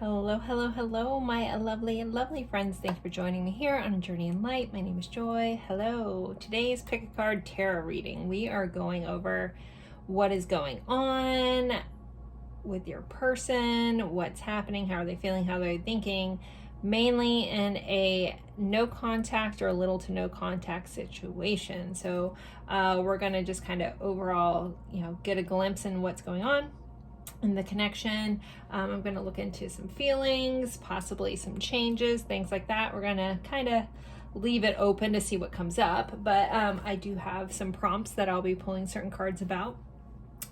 Hello, hello, hello, my lovely, lovely friends. Thank you for joining me here on A Journey in Light. My name is Joy. Hello. Today's Pick a Card Tarot reading. We are going over what is going on with your person, what's happening, how are they feeling, how they're thinking, mainly in a no contact or little to no contact situation. So we're going to just kind of overall, get a glimpse in what's going on in the connection. I'm going to look into some feelings, possibly some changes, things like that. We're going to kind of leave it open to see what comes up, but I do have some prompts that I'll be pulling certain cards about,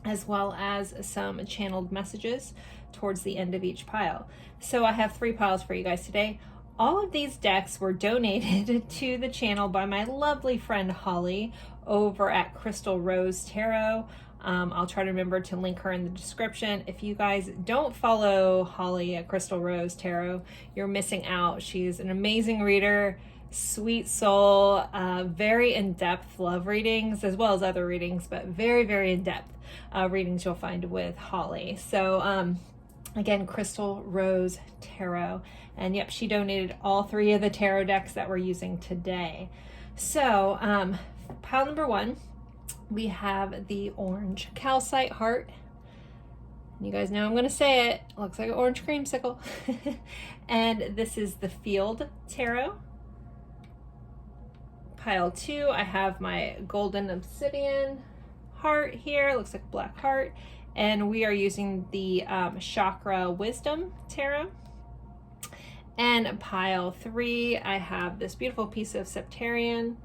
as well as some channeled messages towards the end of each pile. So I have 3 piles for you guys today. All of these decks were donated to the channel by my lovely friend Holly over at Crystal Rose Tarot. I'll try to remember to link her in the description. If you guys don't follow Holly at Crystal Rose Tarot, you're missing out. She's an amazing reader, sweet soul, very in-depth love readings, as well as other readings, but very, very in-depth readings you'll find with Holly. So again, Crystal Rose Tarot. And yep, she donated all 3 of the tarot decks that we're using today. So pile number 1, we have the orange calcite heart. You guys know I'm going to say it. Looks like an orange creamsicle. And this is the field tarot. Pile 2, I have my golden obsidian heart here. Looks like a black heart. And we are using the chakra wisdom tarot. And pile 3, I have this beautiful piece of septarian.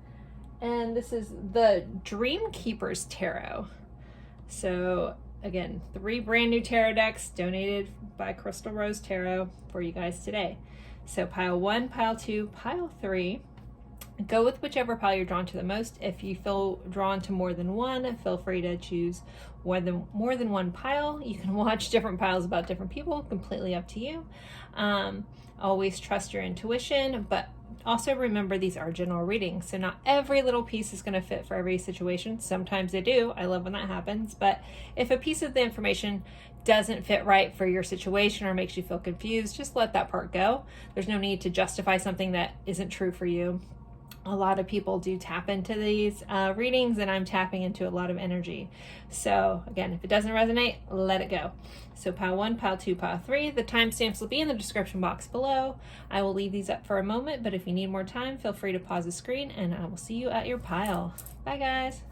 And this is the Dream Keepers Tarot. So again, 3 brand new tarot decks donated by Crystal Rose Tarot for you guys today. So pile 1, pile 2, pile 3. Go with whichever pile you're drawn to the most. If you feel drawn to more than one, feel free to choose more than one pile. You can watch different piles about different people, completely up to you. Always trust your intuition, but also remember these are general readings, so not every little piece is going to fit for every situation. Sometimes they do. I love when that happens. But if a piece of the information doesn't fit right for your situation or makes you feel confused, just let that part go. There's no need to justify something that isn't true for you. A lot of people do tap into these readings, and I'm tapping into a lot of energy. So again, if it doesn't resonate, let it go. So pile 1, pile 2, pile 3. The timestamps will be in the description box below. I will leave these up for a moment, but if you need more time, feel free to pause the screen, and I will see you at your pile. Bye, guys.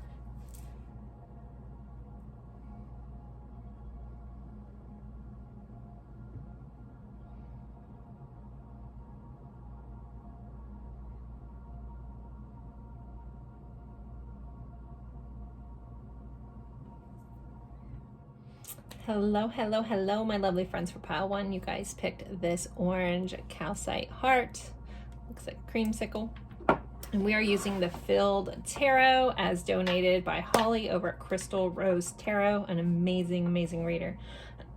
Hello, hello, hello, my lovely friends for pile 1. You guys picked this orange calcite heart. Looks like a creamsicle. And we are using the Filled Tarot as donated by Holly over at Crystal Rose Tarot, an amazing, amazing reader.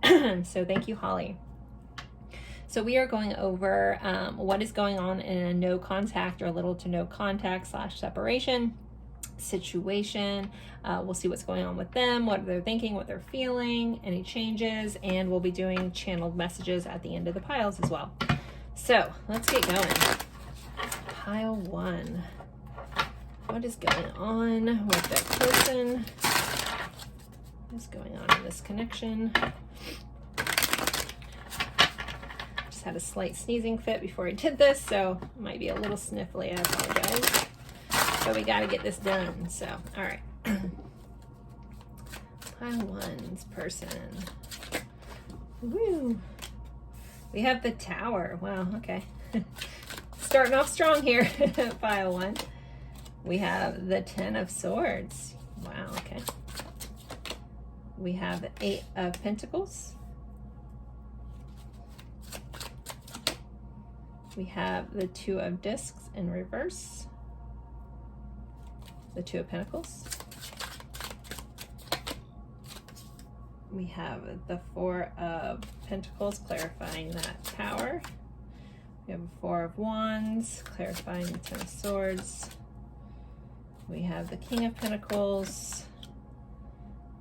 So thank you, Holly. So we are going over what is going on in a no contact or little to no contact / separation situation. We'll see what's going on with them, what they're thinking, what they're feeling, any changes, and we'll be doing channeled messages at the end of the piles as well. So let's get going. Pile 1. What is going on with that person? What is going on in this connection? Just had a slight sneezing fit before I did this, so it might be a little sniffly. I apologize. But we got to get this done. So, all right. Pile 1's person. Woo. We have the Tower. Wow, okay. Starting off strong here. Pile 1. We have the 10 of Swords. Wow, okay. We have the 8 of Pentacles. We have the 2 of Discs in reverse. The 2 of Pentacles. We have the 4 of Pentacles, clarifying that Tower. We have a 4 of Wands, clarifying the 10 of Swords. We have the King of Pentacles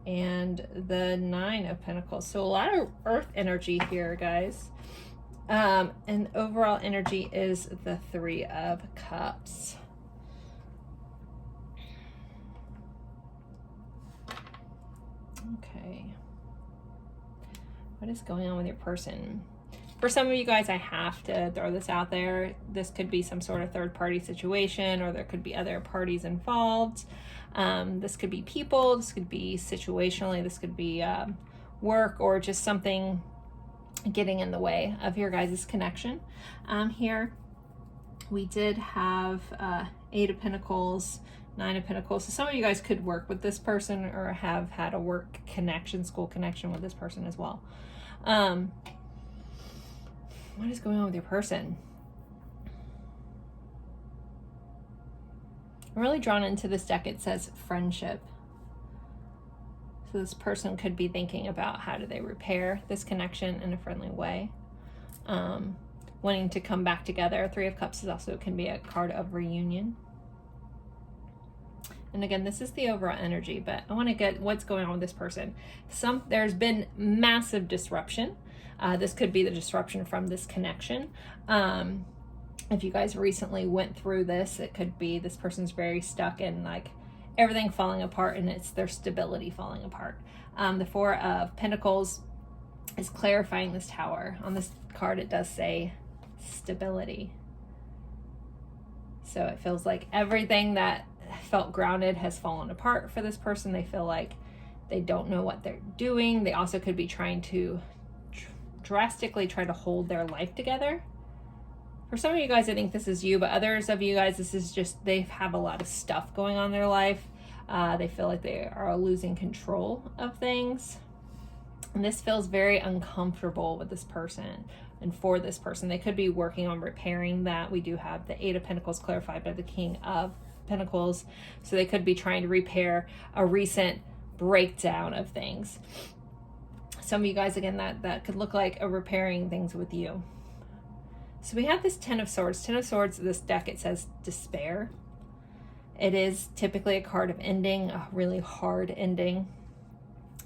and the 9 of Pentacles. So a lot of earth energy here, guys. And overall energy is the Three of Cups. Okay. What is going on with your person? For some of you guys, I have to throw this out there. This could be some sort of third-party situation, or there could be other parties involved. This could be people, this could be situationally, this could be work, or just something getting in the way of your guys' connection. Here, we did have 8 of Pentacles, 9 of Pentacles. So some of you guys could work with this person or have had a work connection, school connection with this person as well. What is going on with your person? I'm really drawn into this deck. It says friendship. So this person could be thinking about how do they repair this connection in a friendly way. Wanting to come back together. 3 of Cups is also can be a card of reunion. And again, this is the overall energy, but I want to get what's going on with this person. There's been massive disruption. This could be the disruption from this connection. If you guys recently went through this, it could be this person's very stuck in like everything falling apart, and it's their stability falling apart. The 4 of Pentacles is clarifying this Tower. On this card, it does say stability. So it feels like everything that felt grounded has fallen apart for this person. They feel like they don't know what they're doing. They also could be trying to drastically try to hold their life together. For some of you guys, I think this is you, but others of you guys, this is just they have a lot of stuff going on in their life. They feel like they are losing control of things. And this feels very uncomfortable with this person and for this person. They could be working on repairing that. We do have the 8 of Pentacles clarified by the King of Pentacles. So they could be trying to repair a recent breakdown of things. Some of you guys, again, that could look like a repairing things with you. So we have this 10 of Swords. 10 of Swords, this deck, it says despair. It is typically a card of ending, a really hard ending.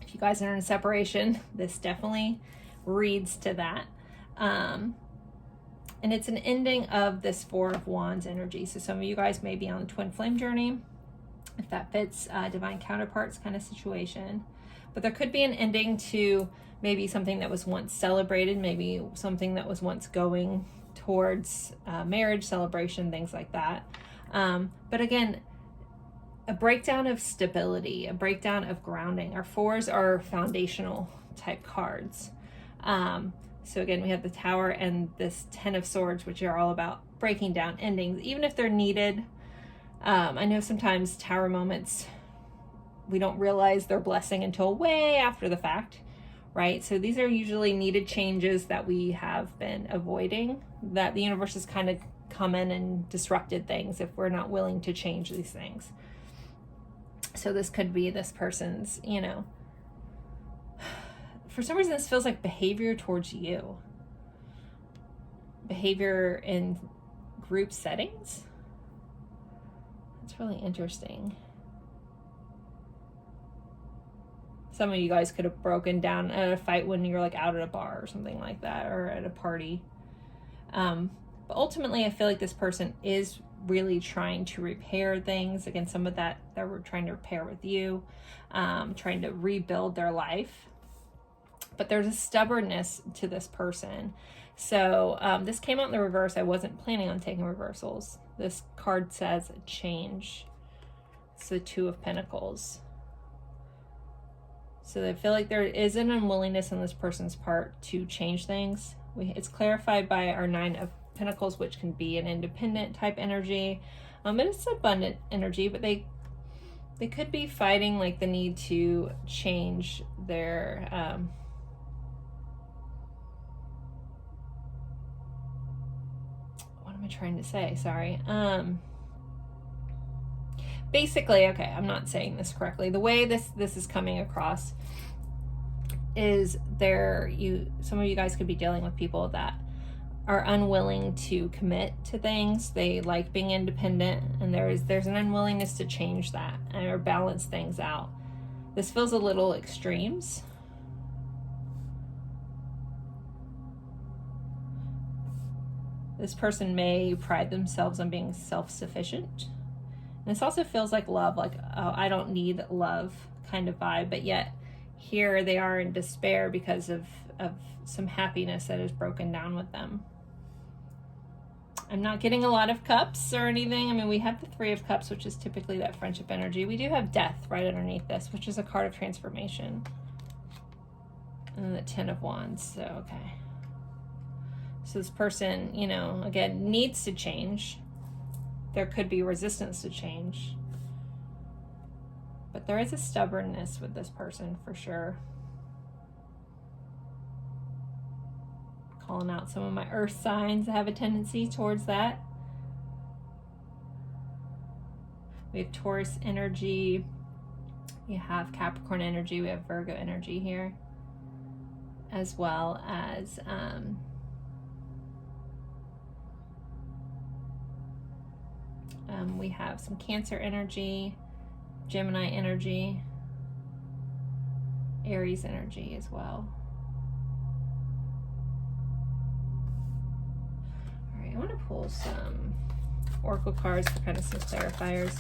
If you guys are in a separation, this definitely reads to that. And it's an ending of this 4 of Wands energy. So some of you guys may be on the twin flame journey, if that fits, divine counterparts kind of situation. But there could be an ending to maybe something that was once celebrated, maybe something that was once going towards marriage, celebration, things like that. But again, a breakdown of stability, a breakdown of grounding. Our 4s are foundational type cards. So again, we have the Tower and this 10 of Swords, which are all about breaking down endings, even if they're needed. I know sometimes Tower moments, we don't realize they're blessing until way after the fact, right? So these are usually needed changes that we have been avoiding, that the universe has kind of come in and disrupted things if we're not willing to change these things. So this could be this person's, you know, for some reason this feels like behavior towards you. Behavior in group settings. It's really interesting. Some of you guys could have broken down at a fight when you're like out at a bar or something like that, or at a party. But ultimately, I feel like this person is really trying to repair things. Again, some of that we're trying to repair with you, trying to rebuild their life. But there's a stubbornness to this person. So this came out in the reverse. I wasn't planning on taking reversals. This card says change. It's the 2 of Pentacles. So I feel like there is an unwillingness on this person's part to change things. It's clarified by our 9 of Pentacles, which can be an independent type energy. And it's abundant energy, but they could be fighting like the need to change their what am I trying to say? Sorry. Basically, okay, I'm not saying this correctly. The way this is coming across is some of you guys could be dealing with people that are unwilling to commit to things. They like being independent, and there's an unwillingness to change that or balance things out. This feels a little extremes. This person may pride themselves on being self-sufficient. And this also feels like love, like, oh, I don't need love kind of vibe, but yet here they are in despair because of some happiness that is broken down with them. I'm not getting a lot of cups or anything. I mean, we have the Three of Cups, which is typically that friendship energy. We do have death right underneath this, which is a card of transformation. And then the Ten of Wands, so okay. So this person, you know, again, needs to change. There could be resistance to change. But there is a stubbornness with this person for sure. Calling out some of my earth signs that have a tendency towards that. We have Taurus energy. We have Capricorn energy. We have Virgo energy here. As well as we have some Cancer energy, Gemini energy, Aries energy as well. All right, I want to pull some oracle cards for kind of some clarifiers.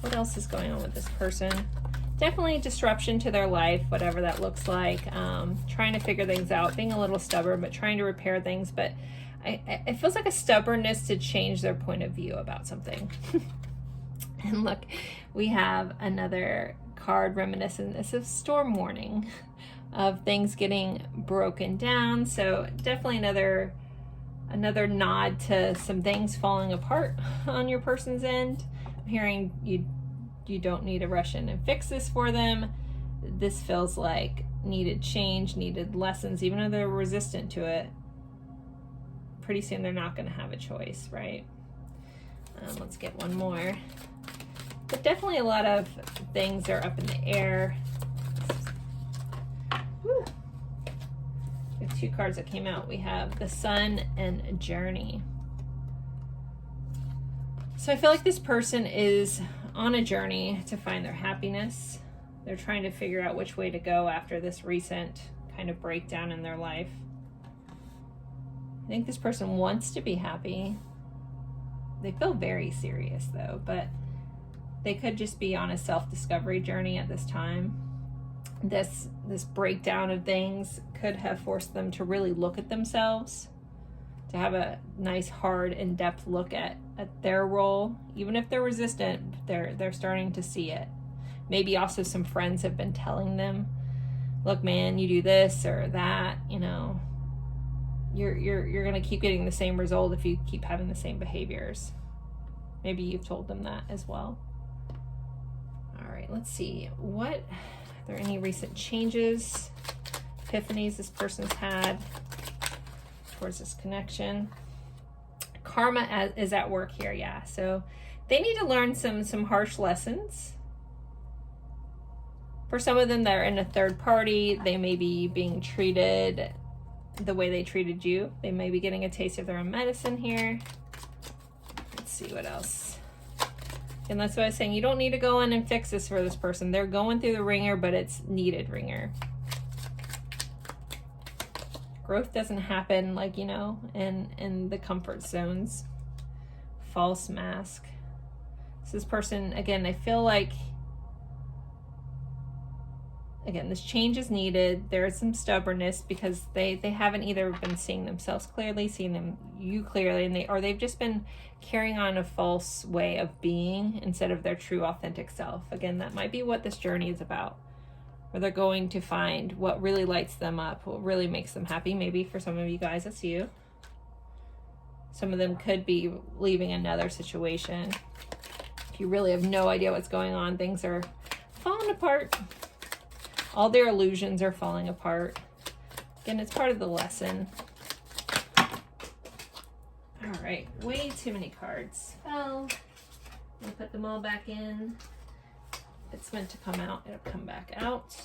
What else is going on with this person? Definitely disruption to their life, whatever that looks like. Trying to figure things out, being a little stubborn, but trying to repair things. But it feels like a stubbornness to change their point of view about something. And look, we have another card reminiscent. This is storm warning of things getting broken down. So definitely another nod to some things falling apart on your person's end. I'm hearing you don't need to rush in and fix this for them. This feels like needed change, needed lessons, even though they're resistant to it. Pretty soon they're not going to have a choice, right? Let's get one more. But definitely a lot of things are up in the air. Woo. We have two cards that came out. We have the Sun and Journey. So I feel like this person is on a journey to find their happiness. They're trying to figure out which way to go after this recent kind of breakdown in their life. I think this person wants to be happy. They feel very serious though, but they could just be on a self-discovery journey at this time. This breakdown of things could have forced them to really look at themselves, to have a nice, hard, in-depth look at their role. Even if they're resistant, they're starting to see it. Maybe also some friends have been telling them, look, man, you do this or that, you know, you're gonna keep getting the same result if you keep having the same behaviors. Maybe you've told them that as well. All right, let's see. Are there any recent changes, epiphanies this person's had towards this connection? Karma is at work here, yeah. So they need to learn some harsh lessons. For some of them that are in a third party, they may be being treated the way they treated you. They may be getting a taste of their own medicine here. Let's see what else. And that's what I was saying. You don't need to go in and fix this for this person. They're going through the ringer, but it's needed ringer. Growth doesn't happen like, you know, in the comfort zones. False mask. So this person, again, I feel like, again, this change is needed. There is some stubbornness because they haven't either been seeing themselves clearly, seeing you clearly, and they've just been carrying on a false way of being instead of their true authentic self. Again, that might be what this journey is about, where they're going to find what really lights them up, what really makes them happy. Maybe for some of you guys, that's you. Some of them could be leaving another situation. If you really have no idea what's going on, things are falling apart. All their illusions are falling apart. Again, it's part of the lesson. All right, way too many cards. Well, I'll put them all back in. If it's meant to come out, it'll come back out.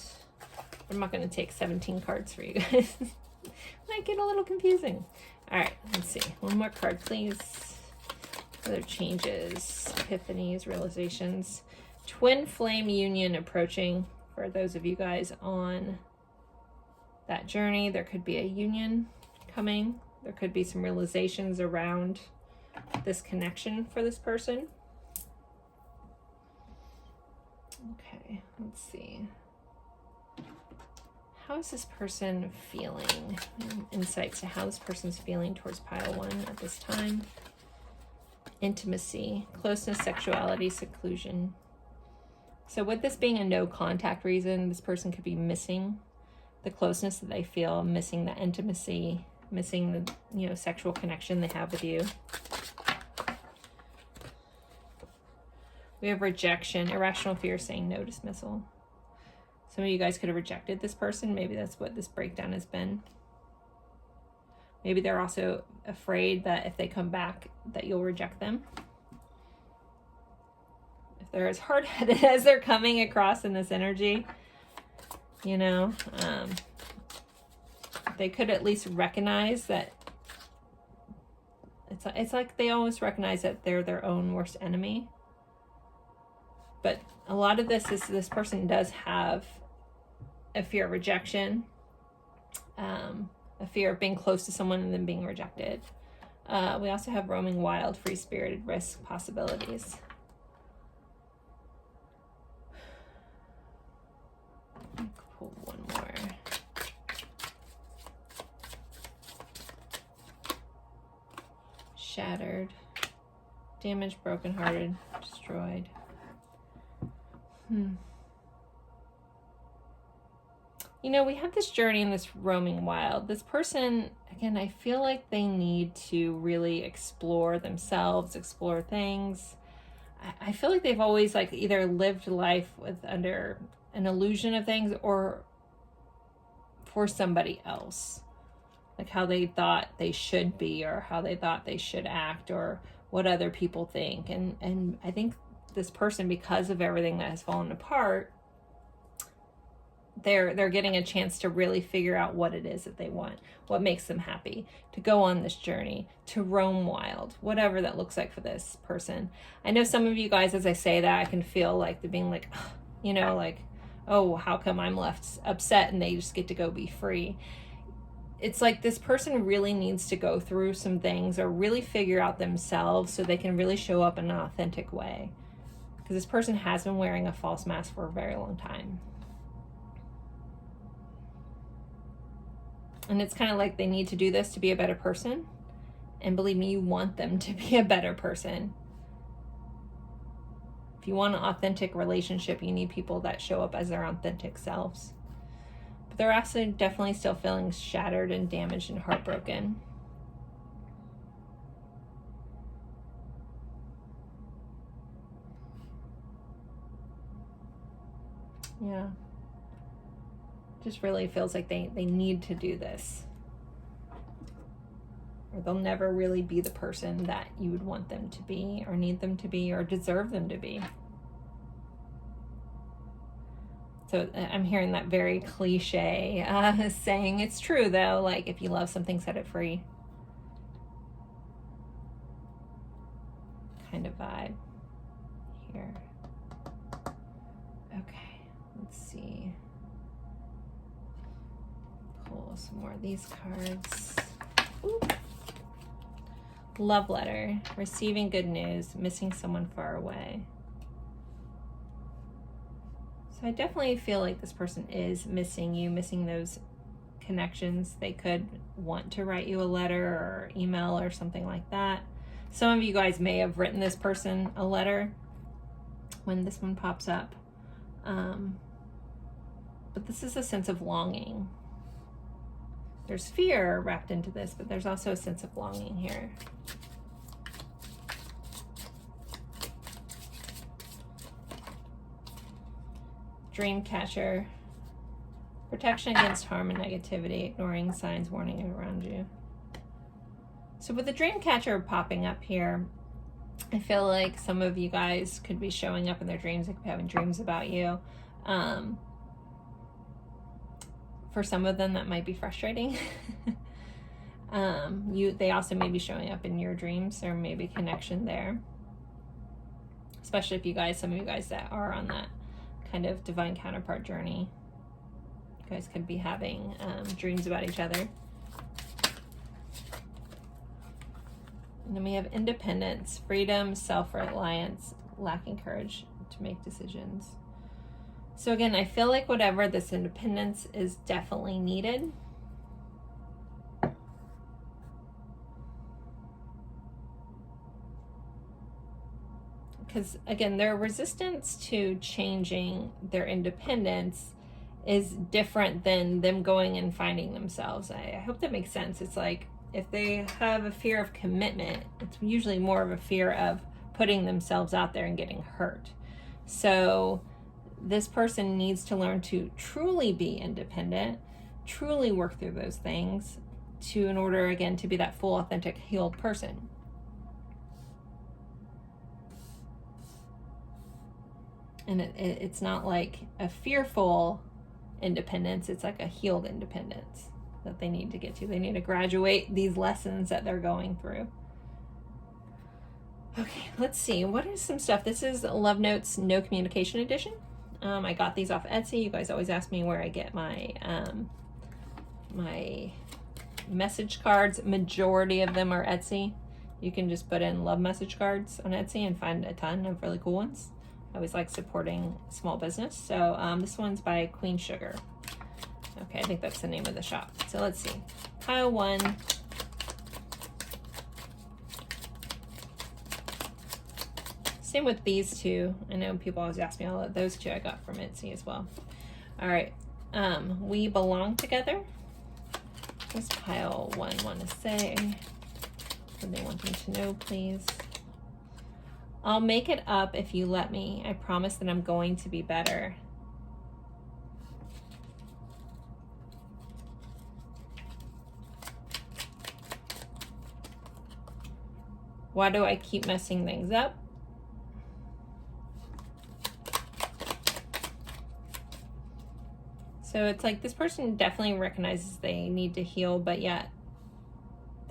I'm not going to take 17 cards for you guys. Might get a little confusing. All right, let's see. One more card, please. Other changes, epiphanies, realizations. Twin flame union approaching. For those of you guys on that journey, there could be a union coming. There could be some realizations around this connection for this person. Okay, let's see. How is this person feeling? Insights to how this person's feeling towards pile 1 at this time. Intimacy, closeness, sexuality, seclusion. So with this being a no contact reason, this person could be missing the closeness that they feel, missing the intimacy, missing the, you know, sexual connection they have with you. We have rejection, irrational fear, saying no, dismissal. Some of you guys could have rejected this person. Maybe that's what this breakdown has been. Maybe they're also afraid that if they come back that you'll reject them. If they're as hard-headed as they're coming across in this energy, you know, they could at least recognize that it's like they almost recognize that they're their own worst enemy. But a lot of this is this person does have a fear of rejection, a fear of being close to someone and then being rejected. We also have roaming wild, free-spirited, risk, possibilities. Pull one more. Shattered, damaged, brokenhearted, destroyed. You know, we have this journey in this roaming wild. This person, again, I feel like they need to really explore themselves, explore things. I feel like they've always like either lived life with under an illusion of things or for somebody else. Like how they thought they should be or how they thought they should act or what other people think. And I think this person, because of everything that has fallen apart, they're getting a chance to really figure out what it is that they want, what makes them happy, to go on this journey, to roam wild, whatever that looks like for this person. I know some of you guys, as I say that, I can feel like they're being like, you know, like, oh, how come I'm left upset and they just get to go be free? It's like this person really needs to go through some things or really figure out themselves so they can really show up in an authentic way. Because this person has been wearing a false mask for a very long time. And it's kind of like they need to do this to be a better person. And believe me, you want them to be a better person. If you want an authentic relationship, you need people that show up as their authentic selves. But they're also definitely still feeling shattered and damaged and heartbroken. Yeah. Just really feels like they need to do this. Or they'll never really be the person that you would want them to be or need them to be or deserve them to be. So I'm hearing that very cliche saying. It's true though, like if you love something, set it free. Kind of vibe here. Okay, let's see. Pull some more of these cards. Ooh. Love letter, receiving good news, missing someone far away. So I definitely feel like this person is missing you, missing those connections. They could want to write you a letter or email or something like that. Some of you guys may have written this person a letter when this one pops up. But this is a sense of longing. There's fear wrapped into this, but there's also a sense of longing here. Dream catcher. Protection against harm and negativity, ignoring signs warning around you. So with the dream catcher popping up here, I feel like some of you guys could be showing up in their dreams. They could be having dreams about you. For some of them, that might be frustrating. They also may be showing up in your dreams. There may be connection there. Especially if you guys, some of you guys that are on that kind of divine counterpart journey. You guys could be having dreams about each other. And then we have independence, freedom, self-reliance, lacking courage to make decisions. So again, I feel like whatever this independence is definitely needed. Because again, their resistance to changing their independence is different than them going and finding themselves. I hope that makes sense. It's like if they have a fear of commitment, it's usually more of a fear of putting themselves out there and getting hurt. So this person needs to learn to truly be independent, truly work through those things in order, again, to be that full, authentic, healed person. And it's not like a fearful independence, it's like a healed independence that they need to get to. They need to graduate these lessons that they're going through. Okay, let's see. What is some stuff? This is Love Notes No Communication Edition. I got these off Etsy. You guys always ask me where I get my my message cards. Majority of them are Etsy. You can just put in love message cards on Etsy and find a ton of really cool ones. I always like supporting small business. So this one's by Queen Sugar. Okay, I think that's the name of the shop. So let's see. Pile 1. Same with these two. I know people always ask me all of those two I got from Etsy as well. All right. We belong together. What's pile 1 want to say? What do they want them to know, please? I'll make it up if you let me. I promise that I'm going to be better. Why do I keep messing things up? So it's like this person definitely recognizes they need to heal, but yet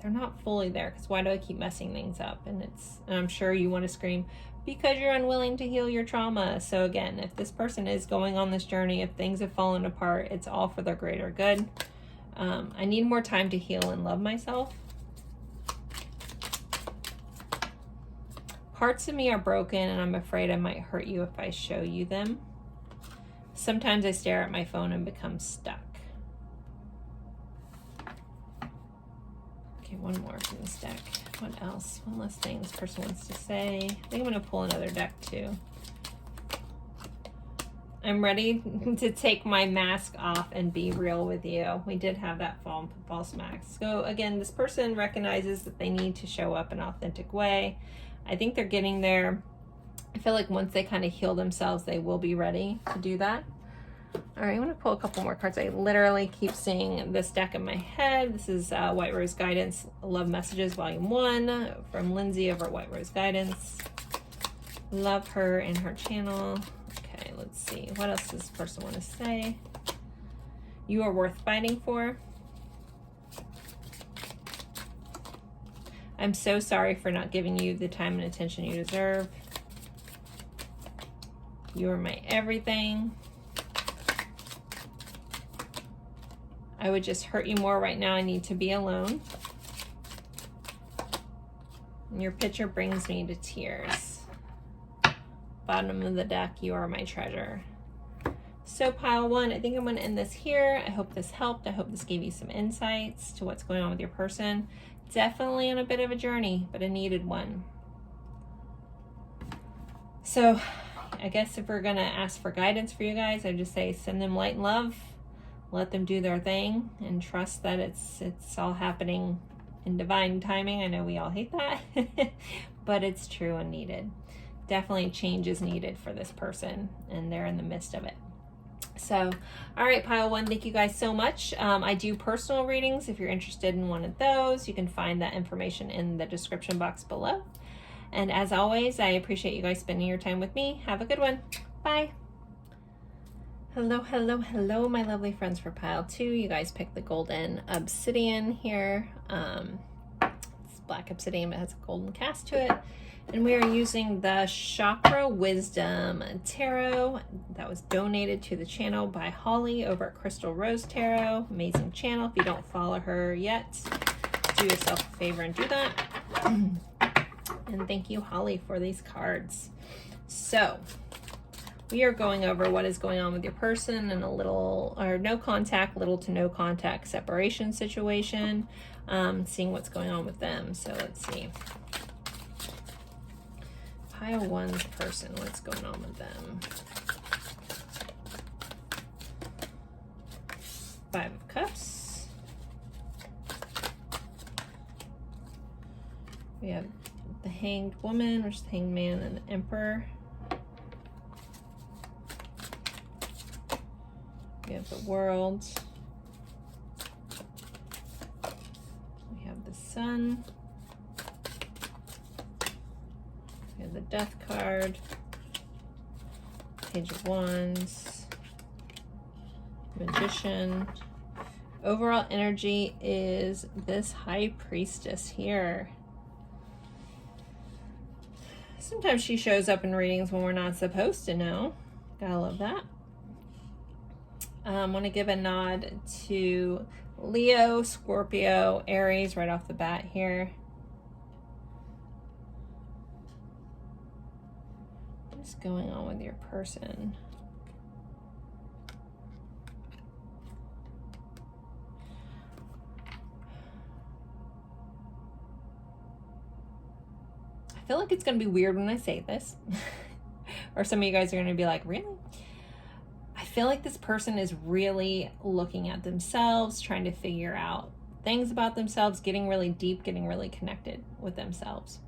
they're not fully there, because why do I keep messing things up? And I'm sure you want to scream, because you're unwilling to heal your trauma. So again, if this person is going on this journey, if things have fallen apart, it's all for their greater good. I need more time to heal and love myself. Parts of me are broken and I'm afraid I might hurt you if I show you them. Sometimes I stare at my phone and become stuck. Okay, one more from this deck. What else? One last thing this person wants to say. I think I'm going to pull another deck too. I'm ready to take my mask off and be real with you. We did have that false mask. So again, this person recognizes that they need to show up in an authentic way. I think they're getting there. I feel like once they kind of heal themselves, they will be ready to do that. All right, I'm going to pull a couple more cards. I literally keep seeing this deck in my head. This is White Rose Guidance, Love Messages, Volume 1 from Lindsay over at White Rose Guidance. Love her and her channel. Okay, let's see. What else does this person want to say? You are worth fighting for. I'm so sorry for not giving you the time and attention you deserve. You are my everything. I would just hurt you more right now. I need to be alone. And your picture brings me to tears. Bottom of the deck, you are my treasure. So pile 1, I think I'm going to end this here. I hope this helped. I hope this gave you some insights to what's going on with your person. Definitely on a bit of a journey, but a needed one. So I guess if we're going to ask for guidance for you guys, I just say send them light and love. Let them do their thing and trust that it's all happening in divine timing. I know we all hate that, but it's true and needed. Definitely change is needed for this person, and they're in the midst of it. So, all right, pile 1, thank you guys so much. I do personal readings. If you're interested in one of those, you can find that information in the description box below. And as always, I appreciate you guys spending your time with me. Have a good one. Bye. Hello, hello, hello, my lovely friends for pile 2. You guys picked the golden obsidian here. It's black obsidian, but it has a golden cast to it. And we are using the Chakra Wisdom Tarot that was donated to the channel by Holly over at Crystal Rose Tarot. Amazing channel. If you don't follow her yet, do yourself a favor and do that. And thank you, Holly, for these cards. So we are going over what is going on with your person in a little or no contact, little to no contact separation situation, seeing what's going on with them. So let's see. Pile one's person, what's going on with them? Five of Cups. We have the Hanged Woman, which is the Hanged Man, and the Emperor. We have the World. We have the Sun. We have the Death card. Page of Wands. Magician. Overall energy is this High Priestess here. Sometimes she shows up in readings when we're not supposed to know. Gotta love that. I want to give a nod to Leo, Scorpio, Aries right off the bat here. What's going on with your person? I feel like it's going to be weird when I say this. Or some of you guys are going to be like, really? I feel like this person is really looking at themselves, trying to figure out things about themselves, getting really deep, getting really connected with themselves.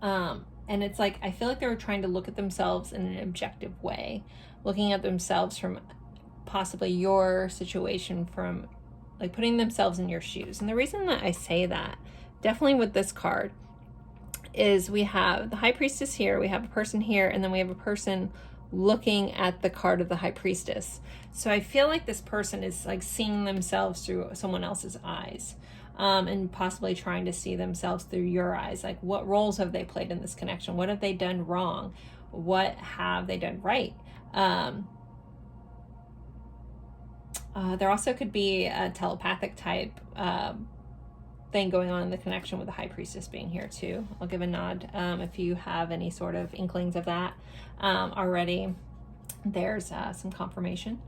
And it's like, I feel like they're trying to look at themselves in an objective way, looking at themselves from possibly your situation, from like putting themselves in your shoes. And the reason that I say that, definitely with this card, is we have the High Priestess here, we have a person here, and then we have a person looking at the card of the High Priestess. So I feel like this person is like seeing themselves through someone else's eyes, and possibly trying to see themselves through your eyes. Like, what roles have they played in this connection? What have they done wrong? What have they done right? There also could be a telepathic type thing going on in the connection with the High Priestess being here too. I'll give a nod if you have any sort of inklings of that already. There's some confirmation.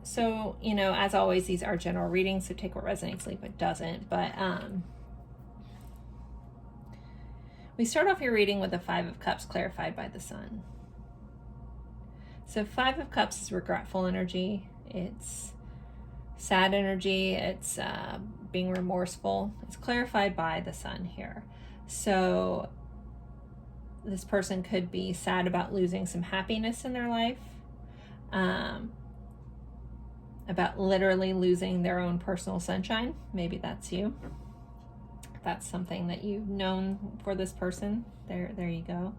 So, you know, as always, these are general readings, so take what resonates, leave what doesn't. But we start off your reading with the Five of Cups clarified by the Sun. So Five of Cups is regretful energy. It's sad energy. It's being remorseful. It's clarified by the Sun here. So this person could be sad about losing some happiness in their life, about literally losing their own personal sunshine. Maybe that's you. That's something that you've known for this person. There you go.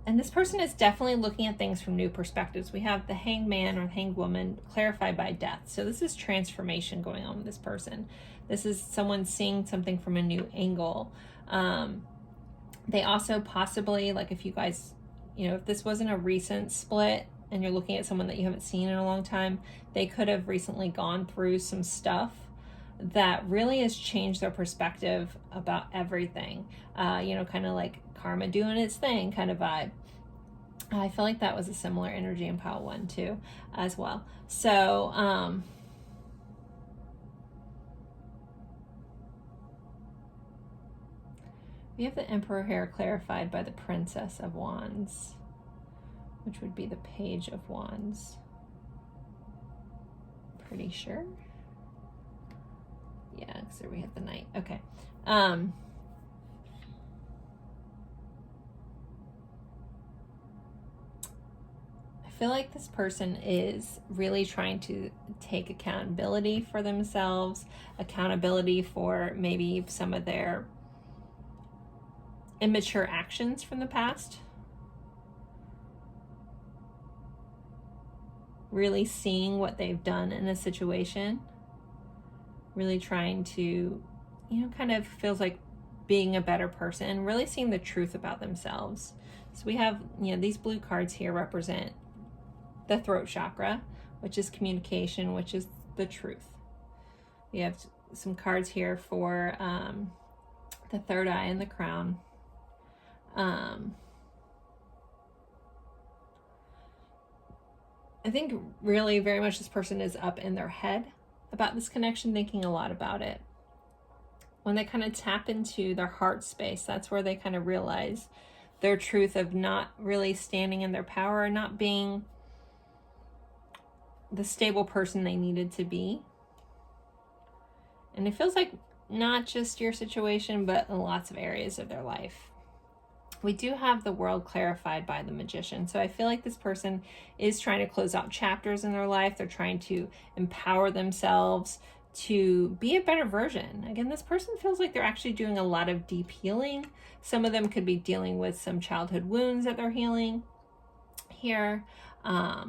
And this person is definitely looking at things from new perspectives. We have the Hanged Man or Hanged Woman clarified by death. So this is transformation going on with this person. This is someone seeing something from a new angle. They also possibly, like if you guys, you know, if this wasn't a recent split and you're looking at someone that you haven't seen in a long time, they could have recently gone through some stuff that really has changed their perspective about everything. You know, kind of like karma doing its thing kind of vibe. I feel like that was a similar energy in pile one too, as well. So, we have the Emperor here clarified by the Princess of Wands, which would be the Page of Wands. Pretty sure. Yeah, so we have the Knight. Okay. I feel like this person is really trying to take accountability for themselves, accountability for maybe some of their immature actions from the past. Really seeing what they've done in a situation. Really trying to, you know, kind of feels like being a better person and really seeing the truth about themselves. So we have, you know, these blue cards here represent the throat chakra, which is communication, which is the truth. We have some cards here for the third eye and the crown. I think really very much this person is up in their head about this connection, thinking a lot about it. When they kind of tap into their heart space, that's where they kind of realize their truth of not really standing in their power, not being the stable person they needed to be. And it feels like not just your situation, but in lots of areas of their life. We do have the world clarified by the Magician. So I feel like this person is trying to close out chapters in their life. They're trying to empower themselves to be a better version. Again, this person feels like they're actually doing a lot of deep healing. Some of them could be dealing with some childhood wounds that they're healing here. My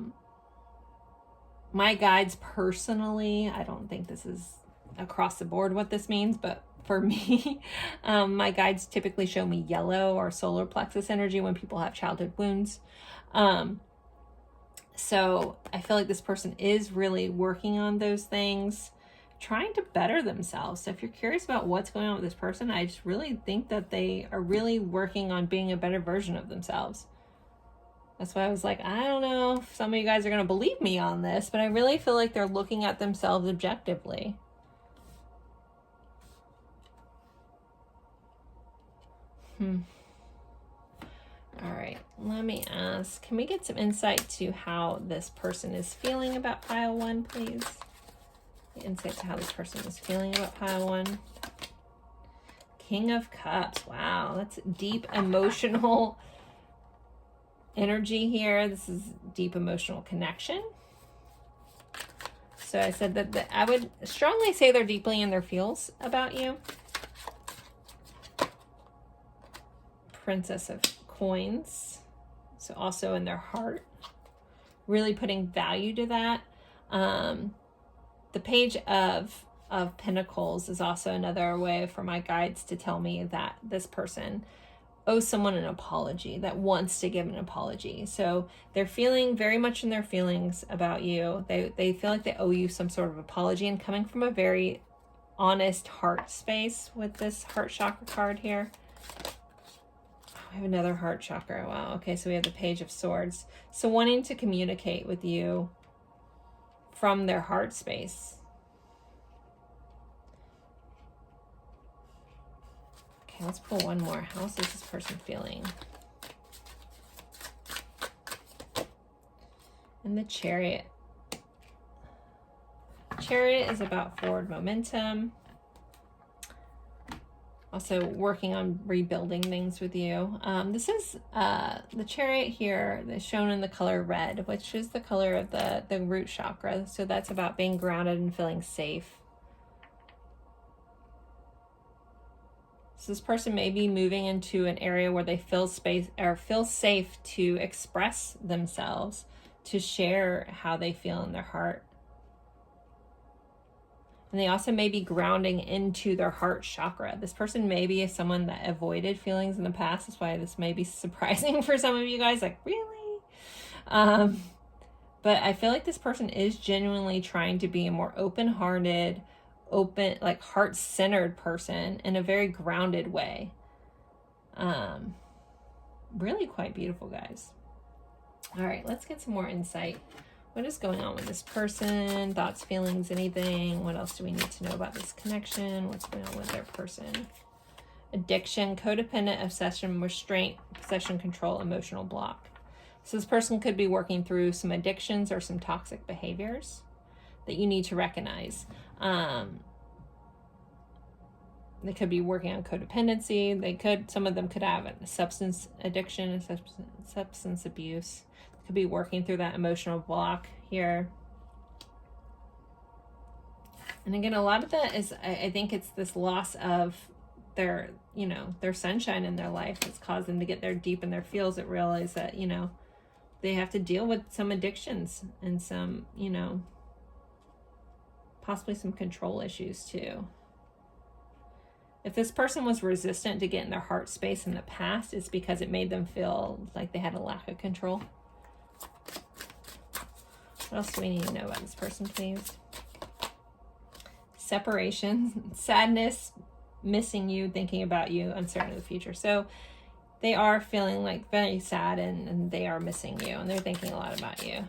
guides personally, I don't think this is across the board what this means, but for me, my guides typically show me yellow or solar plexus energy when people have childhood wounds. So I feel like this person is really working on those things, trying to better themselves. So if you're curious about what's going on with this person, I just really think that they are really working on being a better version of themselves. That's why I was like, I don't know if some of you guys are going to believe me on this, but I really feel like they're looking at themselves objectively. All right, let me ask, can we get some insight to how this person is feeling about pile one, please? The insight to how this person is feeling about pile one. King of Cups. Wow, that's deep emotional energy here. This is deep emotional connection. So I said that I would strongly say they're deeply in their feels about you. Princess of Coins. So also in their heart. Really putting value to that. The Page of Pentacles is also another way for my guides to tell me that this person owes someone an apology, that wants to give an apology. So they're feeling very much in their feelings about you. They feel like they owe you some sort of apology, and coming from a very honest heart space with this heart chakra card here. I have another heart chakra. Wow. Okay, so we have the Page of Swords. So wanting to communicate with you from their heart space. Okay, let's pull one more. How is this person feeling? And the Chariot. Chariot is about forward momentum. Also working on rebuilding things with you. This is the Chariot here that's shown in the color red, which is the color of the root chakra. So that's about being grounded and feeling safe. So this person may be moving into an area where they feel space or feel safe to express themselves, to share how they feel in their heart. And they also may be grounding into their heart chakra. This person may be someone that avoided feelings in the past. That's why this may be surprising for some of you guys. Like, really? But I feel like this person is genuinely trying to be a more open-hearted, open, like heart-centered person in a very grounded way. Really quite beautiful, guys. All right, let's get some more insight. What is going on with this person? Thoughts, feelings, anything? What else do we need to know about this connection? What's going on with their person? Addiction, codependent, obsession, restraint, possession, control, emotional block. So this person could be working through some addictions or some toxic behaviors that you need to recognize. They could be working on codependency. Some of them could have a substance addiction, substance abuse. Could be working through that emotional block here. And again, a lot of that is, I think it's this loss of their sunshine in their life that's caused them to get there deep in their feels that realize that, they have to deal with some addictions and some, possibly some control issues too. If this person was resistant to get in their heart space in the past, it's because it made them feel like they had a lack of control. What else do we need to know about this person, please? Separation, sadness, missing you, thinking about you, uncertain of the future. So they are feeling like very sad, and they are missing you, and they're thinking a lot about you.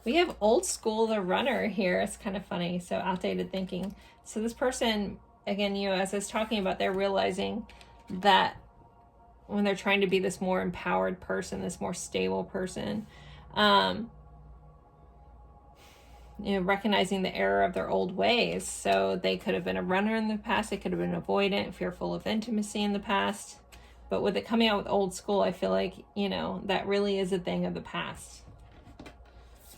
We have old school, the runner here. It's kind of funny. So outdated thinking. So this person, again, you know, as I was talking about, they're realizing that when they're trying to be this more empowered person, this more stable person, you know, recognizing the error of their old ways. So they could have been a runner in the past. They could have been avoidant, fearful of intimacy in the past. But with it coming out with old school, I feel like, you know, that really is a thing of the past.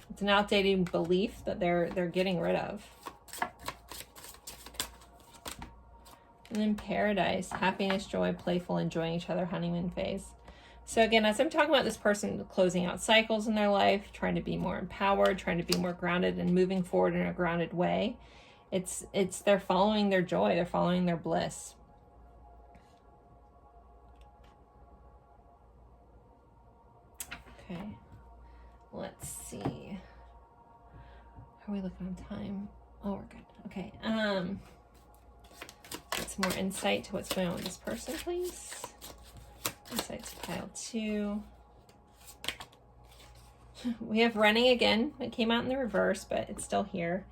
It's an outdated belief that they're getting rid of. And then paradise, happiness, joy, playful, enjoying each other, honeymoon phase. So again, as I'm talking about this person closing out cycles in their life, trying to be more empowered, trying to be more grounded and moving forward in a grounded way, it's they're following their joy, they're following their bliss. Okay, let's see. How are we looking on time? Oh, we're good. Okay. Get some more insight to what's going on with this person, please. Insight to pile 2. We have running again. It came out in the reverse, but it's still here.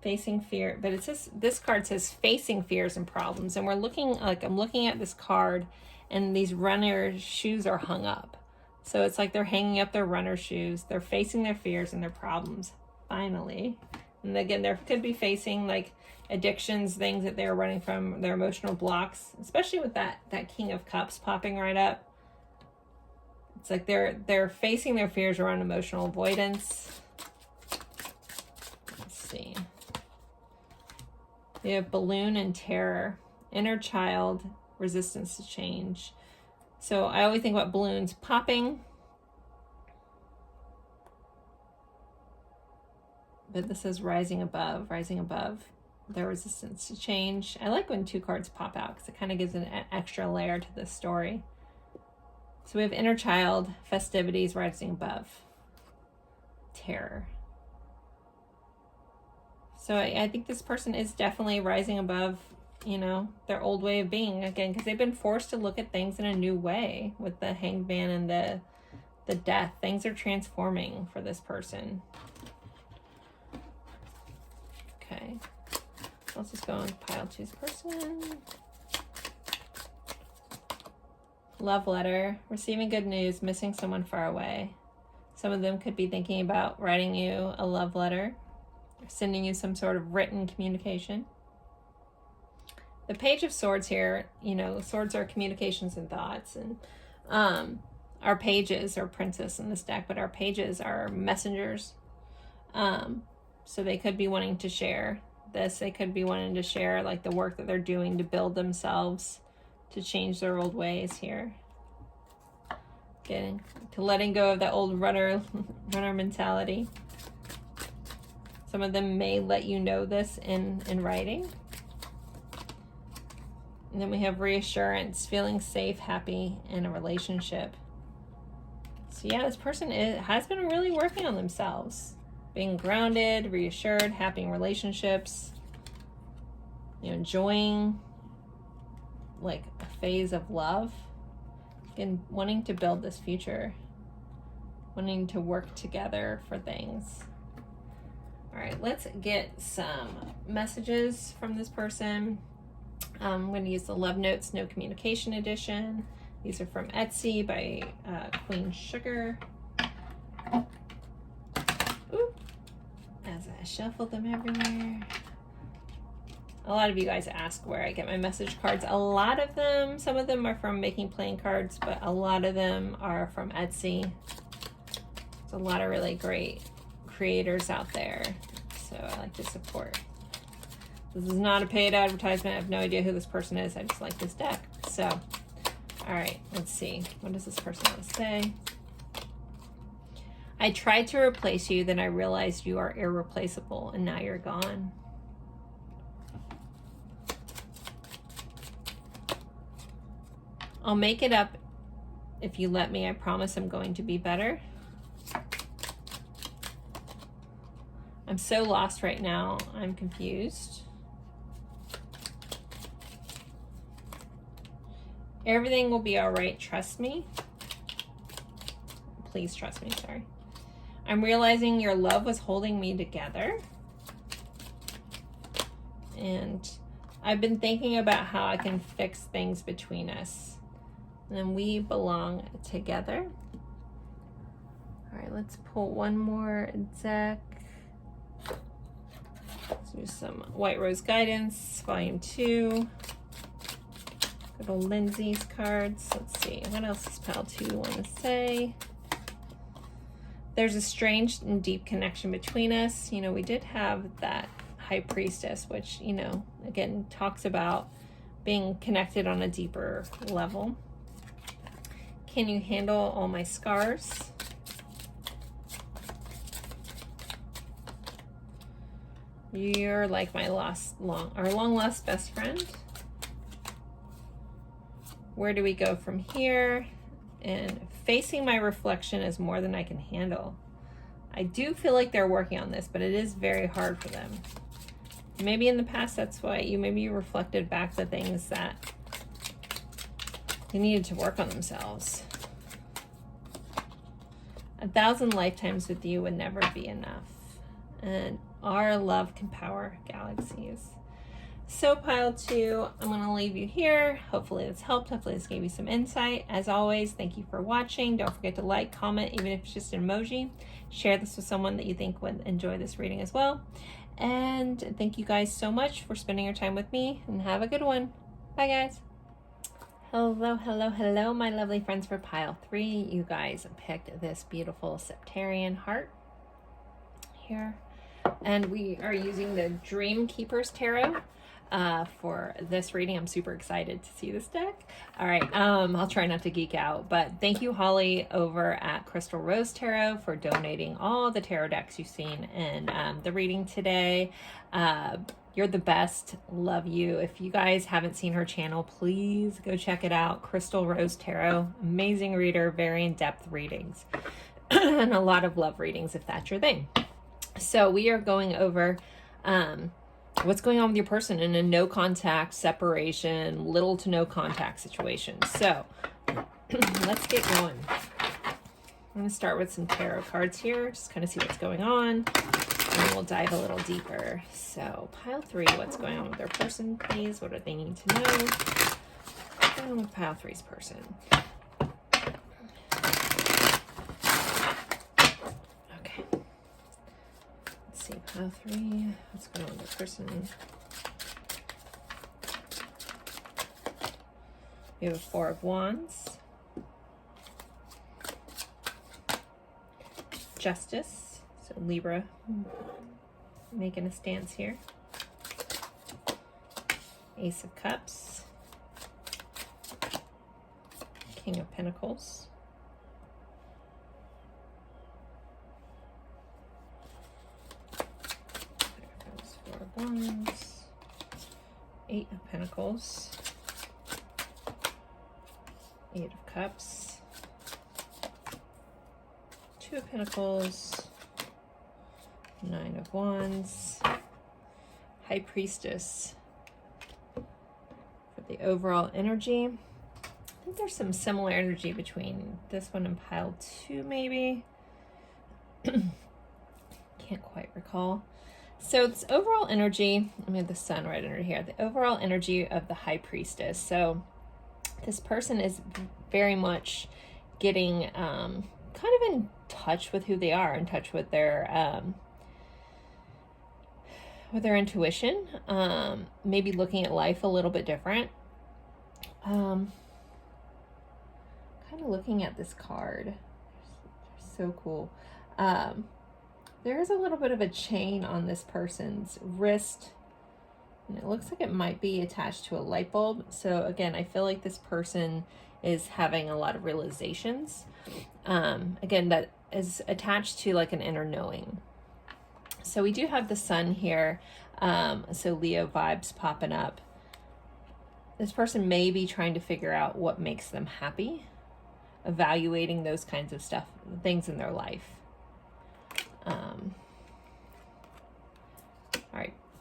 Facing fear, but it says, this card says facing fears and problems, and we're looking, like, I'm looking at this card, and these runner shoes are hung up. So it's like they're hanging up their runner shoes. They're facing their fears and their problems, finally. And again, they could be facing like addictions, things that they're running from, their emotional blocks, especially with that King of Cups popping right up. It's like they're facing their fears around emotional avoidance. Let's see. We have balloon and terror, inner child, resistance to change. So I always think about balloons popping. But this is rising above their resistance to change. I like when 2 cards pop out because it kind of gives an extra layer to the story. So we have inner child, festivities, rising above, terror. So I think this person is definitely rising above, you know, their old way of being, again, because they've been forced to look at things in a new way with the Hanged Man and the death. Things are transforming for this person. Okay, let's just go on pile 2's person. Love letter, receiving good news, missing someone far away. Some of them could be thinking about writing you a love letter, sending you some sort of written communication. The Page of Swords here, you know, swords are communications and thoughts, and our pages are princess in this deck, but our pages are messengers. So they could be wanting to share this. They could be wanting to share like the work that they're doing to build themselves, to change their old ways here. Getting to letting go of that old runner mentality. Some of them may let you know this in writing. And then we have reassurance, feeling safe, happy in a relationship. So yeah, this person has been really working on themselves. Being grounded, reassured, happy in relationships. You know, enjoying like a phase of love. Again, wanting to build this future. Wanting to work together for things. All right, let's get some messages from this person. I'm going to use the Love Notes No Communication Edition. These are from Etsy by Queen Sugar. Oop. As I shuffle them everywhere. A lot of you guys ask where I get my message cards. A lot of them, some of them are from Making Playing Cards, but a lot of them are from Etsy. There's a lot of really great creators out there, so I like to support. This is not a paid advertisement. I have no idea who this person is. I just like this deck. So, all right, let's see. What does this person want to say? I tried to replace you, then I realized you are irreplaceable, and now you're gone. I'll make it up if you let me. I promise I'm going to be better. I'm so lost right now. I'm confused. Everything will be all right. Trust me. Please trust me. Sorry. I'm realizing your love was holding me together. And I've been thinking about how I can fix things between us. And we belong together. All right, let's pull one more deck. Let's do some White Rose Guidance, Volume 2. Good old Lindsay's cards. Let's see, what else does Pile 2 want to say? There's a strange and deep connection between us. You know, we did have that High Priestess, which, you know, again, talks about being connected on a deeper level. Can you handle all my scars? You're like my long lost best friend. Where do we go from here? And facing my reflection is more than I can handle. I do feel like they're working on this, but it is very hard for them. Maybe in the past, that's why maybe you reflected back the things that they needed to work on themselves. 1,000 lifetimes with you would never be enough. And our love can power galaxies. So Pile 2, I'm going to leave you here. Hopefully this helped. Hopefully this gave you some insight. As always, thank you for watching. Don't forget to like, comment, even if it's just an emoji. Share this with someone that you think would enjoy this reading as well. And thank you guys so much for spending your time with me, and have a good one. Bye guys. Hello, hello, hello, my lovely friends for Pile 3. You guys picked this beautiful Septarian heart here. And we are using the Dream Keepers Tarot for this reading. I'm super excited to see this deck. All right, I'll try not to geek out, but thank you, Holly, over at Crystal Rose Tarot, for donating all the tarot decks you've seen in the reading today. You're the best. Love you. If you guys haven't seen her channel, please go check it out. Crystal Rose Tarot, amazing reader, very in-depth readings, and a lot of love readings if that's your thing. So we are going over what's going on with your person in a no contact separation, little to no contact situation. So let's get going. I'm going to start with some tarot cards here, just kind of see what's going on, and then we'll dive a little deeper. So Pile 3, what's going on with their person, please? What do they need to know? What's going on with Pile 3's person? Pile 3, what's going on with the person? We have a 4 of Wands, Justice, so Libra making a stance here, Ace of Cups, King of Pentacles, Wands, 8 of Pentacles, 8 of Cups, 2 of Pentacles, 9 of Wands, High Priestess. For the overall energy, I think there's some similar energy between this one and Pile 2, maybe. Can't quite recall. So it's overall energy, I mean the sun right under here, the overall energy of the High Priestess. So this person is very much getting kind of in touch with who they are, in touch with their intuition, maybe looking at life a little bit different. Kind of looking at this card. They're so cool. There is a little bit of a chain on this person's wrist, and it looks like it might be attached to a light bulb. So again, I feel like this person is having a lot of realizations. Again, that is attached to like an inner knowing. So we do have the sun here. So Leo vibes popping up. This person may be trying to figure out what makes them happy, evaluating those kinds of things in their life.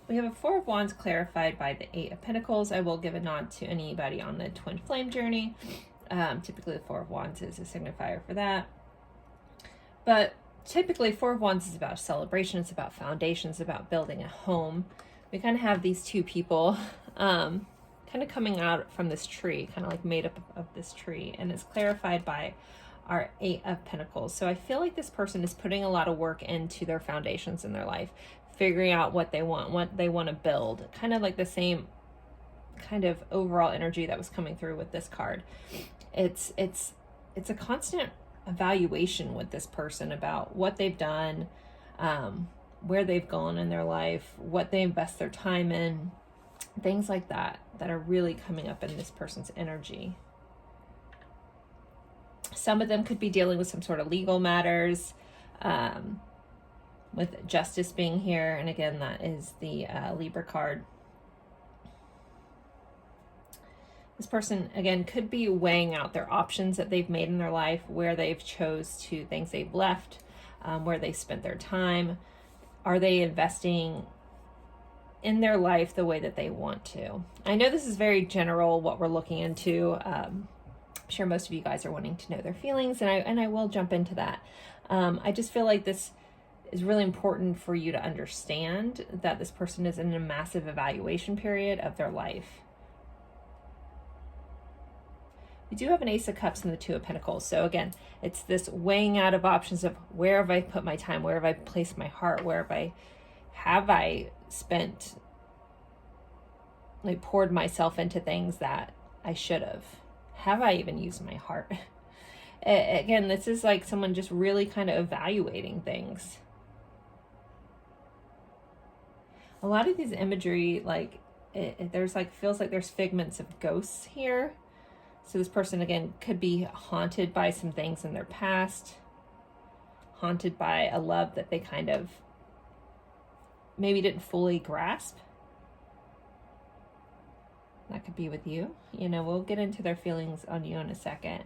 We have a Four of Wands clarified by the Eight of Pentacles. I will give a nod to anybody on the twin flame journey. Typically the Four of Wands is a signifier for that. But typically Four of Wands is about celebration. It's about foundations, about building a home. We kind of have these two people kind of coming out from this tree, kind of like made up of this tree. And it's clarified by our Eight of Pentacles. So I feel like this person is putting a lot of work into their foundations in their life, figuring out what they want to build. Kind of like the same kind of overall energy that was coming through with this card. It's a constant evaluation with this person about what they've done, where they've gone in their life, what they invest their time in, things like that are really coming up in this person's energy. Some of them could be dealing with some sort of legal matters, with justice being here. And again, that is the Libra card. This person, again, could be weighing out their options that they've made in their life, where they've chose to, things they've left, where they spent their time. Are they investing in their life the way that they want to? I know this is very general, what we're looking into. I'm sure most of you guys are wanting to know their feelings, and I will jump into that. I just feel like this is really important for you to understand that this person is in a massive evaluation period of their life. We do have an Ace of Cups and the Two of Pentacles. So again, it's this weighing out of options of where have I put my time? Where have I placed my heart? Where have I spent, like poured myself into things that I should have? Have I even used my heart? Again, this is like someone just really kind of evaluating things. A lot of these imagery, like there's like, feels like there's figments of ghosts here. So this person, again, could be haunted by some things in their past, haunted by a love that they kind of maybe didn't fully grasp. That could be with you. You know, we'll get into their feelings on you in a second.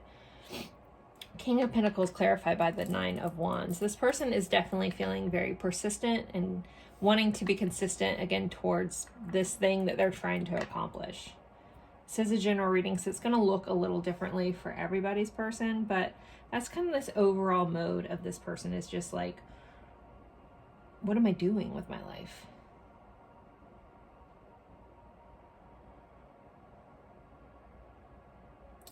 King of Pentacles clarified by the Nine of Wands. This person is definitely feeling very persistent and wanting to be consistent, again, towards this thing that they're trying to accomplish. This is a general reading, so it's going to look a little differently for everybody's person, but that's kind of this overall mode of this person, is just like, what am I doing with my life?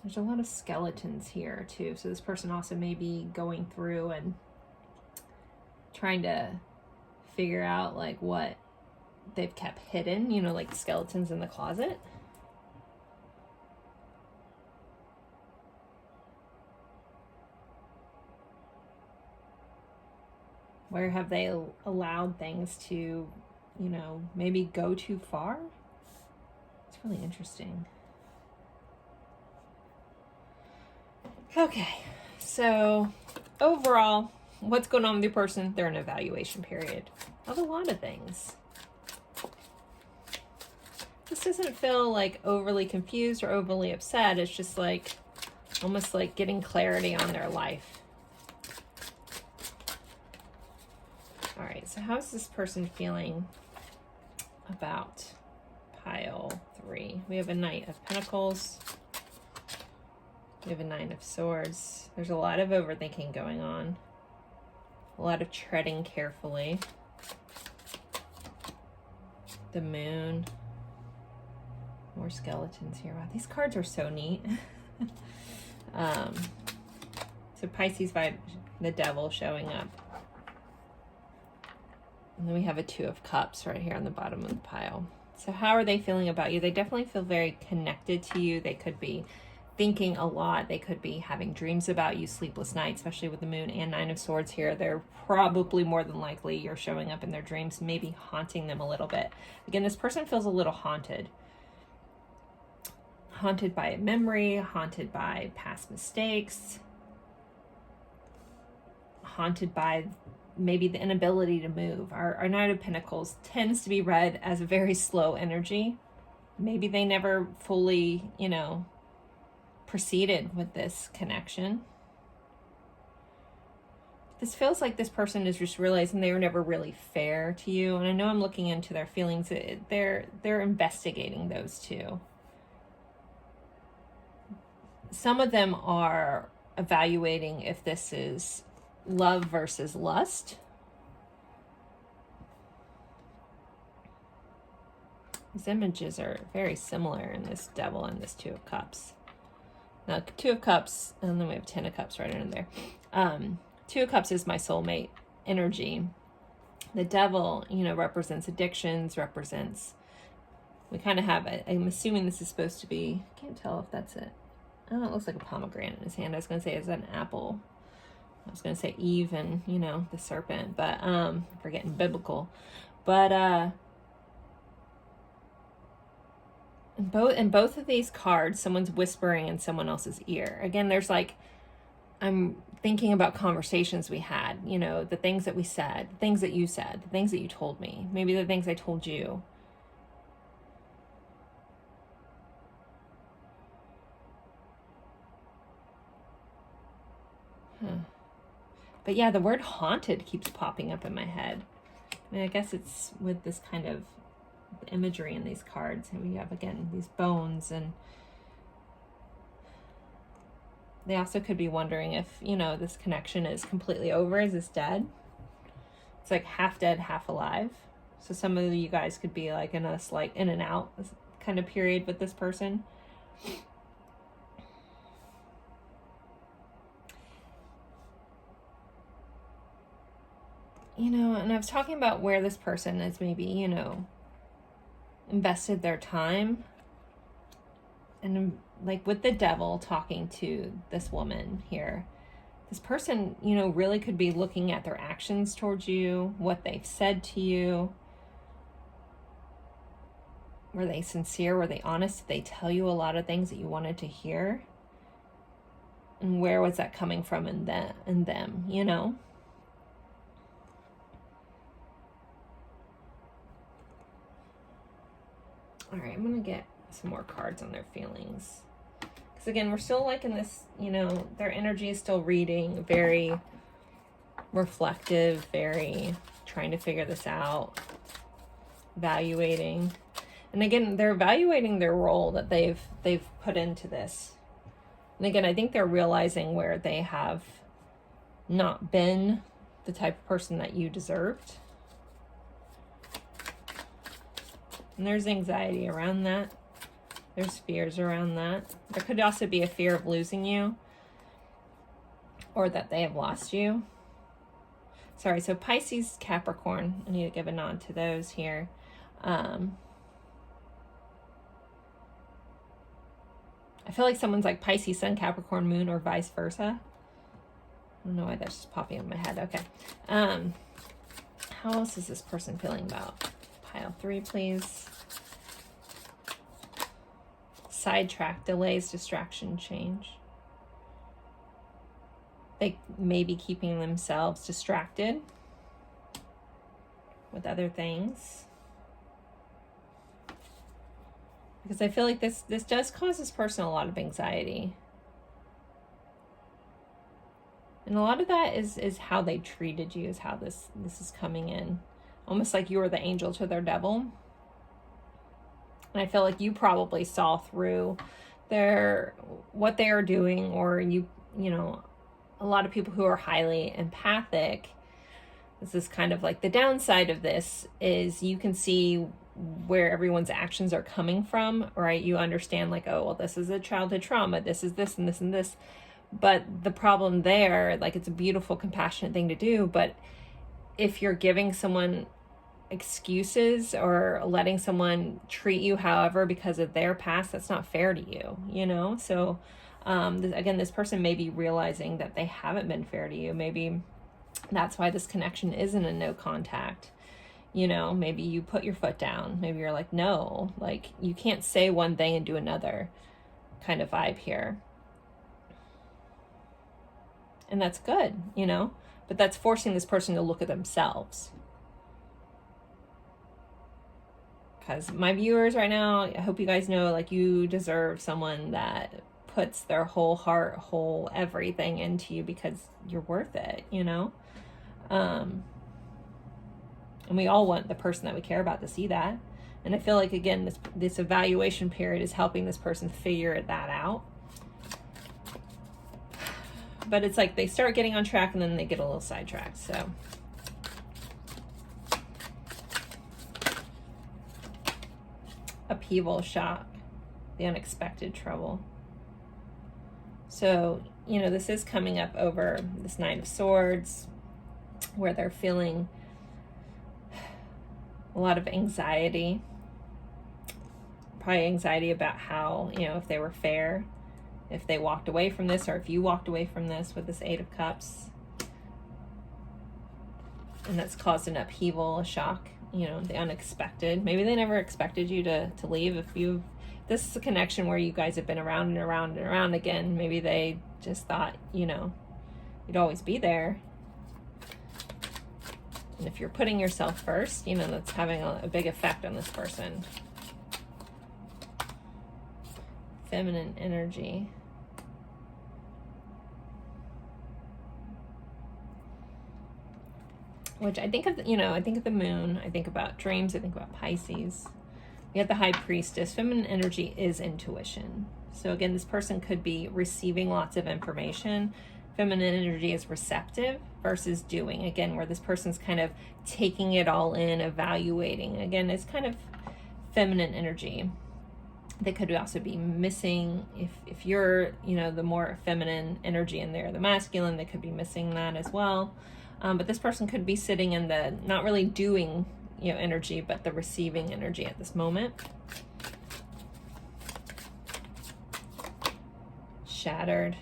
There's a lot of skeletons here too, so this person also may be going through and trying to figure out like what they've kept hidden, you know, like skeletons in the closet. Where have they allowed things to, you know, maybe go too far? It's really interesting. Okay, so overall, what's going on with your person? They're in an evaluation period of a lot of things. This doesn't feel like overly confused or overly upset. It's just like almost like getting clarity on their life. All right, so how's this person feeling about pile 3? We have a Knight of Pentacles. We have a Nine of Swords. There's a lot of overthinking going on. A lot of treading carefully. The Moon. More skeletons here. Wow, these cards are so neat. So Pisces vibe, the Devil showing up. And then we have a Two of Cups right here on the bottom of the pile. So how are they feeling about you? They definitely feel very connected to you. They could be thinking a lot. They could be having dreams about you, sleepless nights, especially with the Moon and Nine of Swords here. They're probably more than likely you're showing up in their dreams, maybe haunting them a little bit. Again, this person feels a little haunted. Haunted by a memory, haunted by past mistakes, haunted by maybe the inability to move. Our Knight of Pentacles tends to be read as a very slow energy. Maybe they never fully, you know, proceeded with this connection. this feels like this person is just realizing they were never really fair to you. And I know I'm looking into their feelings. They're investigating those too. Some of them are evaluating if this is love versus lust. These images are very similar in this Devil and this Two of Cups. Now, Two of Cups, and then we have Ten of Cups right under there. Two of Cups is my soulmate energy. The Devil, you know, represents addictions, represents, we kind of have it. I'm assuming this is supposed to be, I can't tell if that's it. Oh, it looks like a pomegranate in his hand. I was going to say it's an apple. I was going to say Eve and, you know, the serpent, but we're getting biblical. But in both of these cards, someone's whispering in someone else's ear. Again, there's like, I'm thinking about conversations we had, you know, the things that we said, the things that you said, the things that you told me, maybe the things I told you. But yeah, the word haunted keeps popping up in my head. I mean, I guess it's with this kind of imagery in these cards. And we have, again, these bones, and they also could be wondering if, you know, this connection is completely over. Is this dead? It's like half dead, half alive. So some of you guys could be like in a slight in and out kind of period with this person. You know, and I was talking about where this person is maybe, you know, invested their time. And like with the Devil talking to this woman here, this person, you know, really could be looking at their actions towards you, what they've said to you. Were they sincere? Were they honest? Did they tell you a lot of things that you wanted to hear? And where was that coming from in them, you know? All right, I'm going to get some more cards on their feelings. Because again, we're still like in this, you know, their energy is still reading, very reflective, very trying to figure this out, evaluating. And again, they're evaluating their role that they've put into this. And again, I think they're realizing where they have not been the type of person that you deserved. And there's anxiety around that. There's fears around that. There could also be a fear of losing you, or that they have lost you. Sorry, so Pisces, Capricorn, I need to give a nod to those here. I feel like someone's like Pisces, Sun, Capricorn, Moon, or vice versa. I don't know why that's just popping up in my head. Okay. How else is this person feeling about? Pile 3, please. Sidetrack, delays, distraction, change. They may be keeping themselves distracted with other things. Because I feel like this does cause this person a lot of anxiety. And a lot of that is how they treated you, is how this is coming in. Almost like you were the angel to their devil. And I feel like you probably saw through what they are doing, or you know, a lot of people who are highly empathic, this is kind of like the downside of this, is you can see where everyone's actions are coming from, right? You understand like, oh, well, this is a childhood trauma, this is this and this and this. But the problem there, like, it's a beautiful, compassionate thing to do, but if you're giving someone excuses or letting someone treat you however because of their past, that's not fair to you, you know? So again, this person may be realizing that they haven't been fair to you. Maybe that's why this connection isn't a no contact. You know, maybe you put your foot down. Maybe you're like, no, like, you can't say one thing and do another kind of vibe here. And that's good, you know, but that's forcing this person to look at themselves. Because my viewers right now, I hope you guys know, like, you deserve someone that puts their whole heart, whole everything into you, because you're worth it, you know? And we all want the person that we care about to see that. And I feel like, again, this evaluation period is helping this person figure that out. But it's like they start getting on track and then they get a little sidetracked. So upheaval, shock, the unexpected trouble. So, you know, this is coming up over this Knight of Swords, where they're feeling a lot of anxiety. Probably anxiety about how, you know, if they were fair, if they walked away from this, or if you walked away from this with this Eight of Cups. And that's caused an upheaval, a shock, you know, the unexpected. Maybe they never expected you to leave. This is a connection where you guys have been around and around and around again. Maybe they just thought, you know, you'd always be there. And if you're putting yourself first, you know, that's having a big effect on this person. Feminine energy. Which I think of, you know, I think of the moon, I think about dreams, I think about Pisces. We have the High Priestess. Feminine energy is intuition. So again, this person could be receiving lots of information. Feminine energy is receptive versus doing. Again, where this person's kind of taking it all in, evaluating. Again, it's kind of feminine energy. They could also be missing, if you're, you know, the more feminine energy in there, the masculine, they could be missing that as well. But this person could be sitting in the not really doing, you know, energy, but the receiving energy at this moment. Shattered,